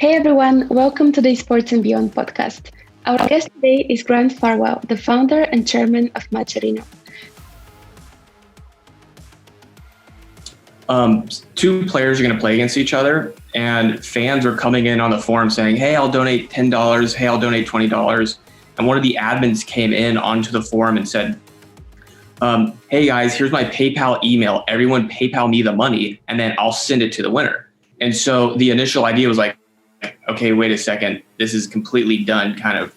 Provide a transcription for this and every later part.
Hey everyone, welcome to the Esports Beyond podcast. Our guest today is Grant Farwell, the founder and chairman of Matcherino. Two players are going to play against each other, and fans are coming in on the forum saying, hey, I'll donate $10. Hey, I'll donate $20. And one of the admins came in onto the forum and said, hey guys, here's my PayPal email. Everyone PayPal me the money, and then I'll send it to the winner. And so the initial idea was like, okay, wait a second. This is completely done kind of,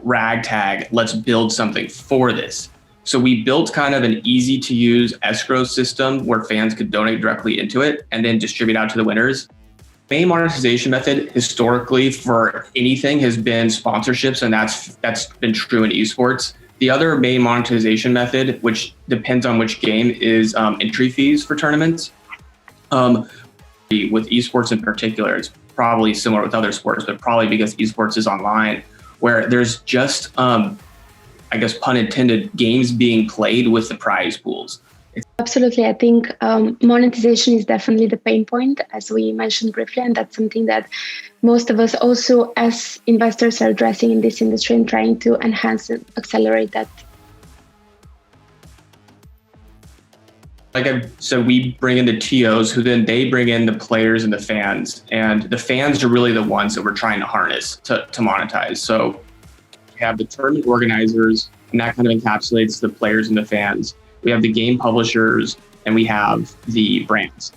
ragtag. Let's build something for this. So we built kind of an easy to use escrow system where fans could donate directly into it and then distribute out to the winners. Main monetization method historically for anything has been sponsorships, and that's been true in esports. The other main monetization method, which depends on which game, is entry fees for tournaments. With esports in particular, it's probably similar with other sports, but probably because esports is online, where there's just, I guess, pun intended, games being played with the prize pools. Absolutely. I think monetization is definitely the pain point, as we mentioned briefly, and that's something that most of us also as investors are addressing in this industry and trying to enhance and accelerate that. Like I said, we bring in the TOs, who then they bring in the players and the fans. And the fans are really the ones that we're trying to harness to monetize. So we have the tournament organizers, and that kind of encapsulates the players and the fans. We have the game publishers, and we have the brands.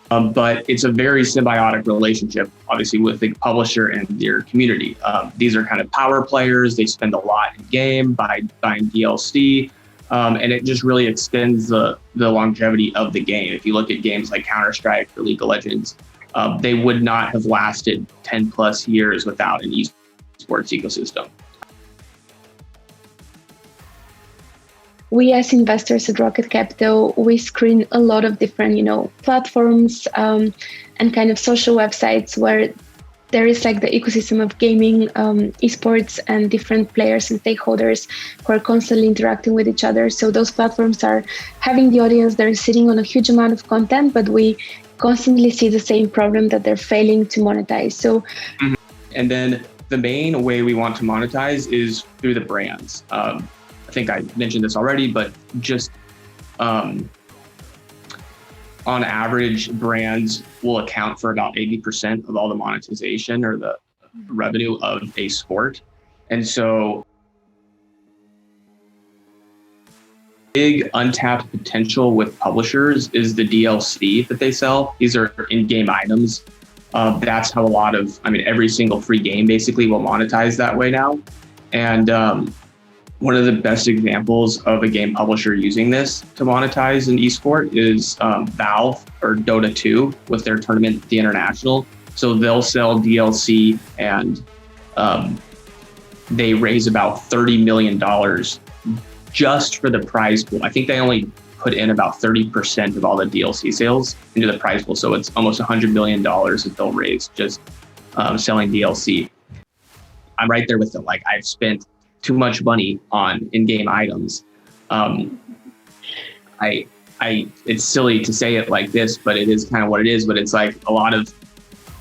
But it's a very symbiotic relationship, obviously, with the publisher and their community. These are kind of power players. They spend a lot in game by buying DLC. And it just really extends the longevity of the game. If you look at games like Counter-Strike or League of Legends, they would not have lasted 10 plus years without an esports ecosystem. We as investors at Rocket Capital, we screen a lot of different, platforms and kind of social websites where there is like the ecosystem of gaming, esports, and different players and stakeholders who are constantly interacting with each other. So those platforms are having the audience, they're sitting on a huge amount of content, but we constantly see the same problem that they're failing to monetize. So, and then the main way we want to monetize is through the brands. I think I mentioned this already, but just on average, brands will account for about 80% of all the monetization or the revenue of a sport. And so big untapped potential with publishers is the DLC that they sell. These are in-game items. That's how every single free game basically will monetize that way now. And one of the best examples of a game publisher using this to monetize an esport is Valve or Dota 2 with their tournament, The International. So they'll sell DLC and they raise about $30 million just for the prize pool. I think they only put in about 30% of all the DLC sales into the prize pool. So it's almost $100 million that they'll raise just selling DLC. I'm right there with them. Like, I've spent too much money on in-game items. It's silly to say it like this, but it is kind of what it is. But it's like a lot of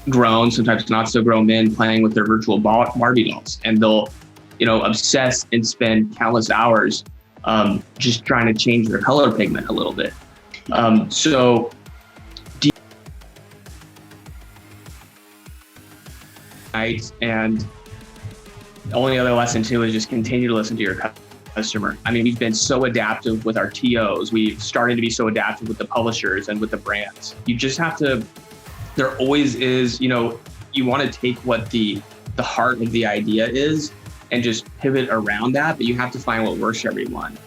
grown, sometimes not so grown men playing with their virtual Barbie dolls, and they'll, obsess and spend countless hours just trying to change their color pigment a little bit. And the only other lesson too is just continue to listen to your customer. I mean, we've been so adaptive with our TOs. We've started to be so adaptive with the publishers and with the brands. You just have to, there always is, you want to take what the heart of the idea is and just pivot around that, but you have to find what works for everyone.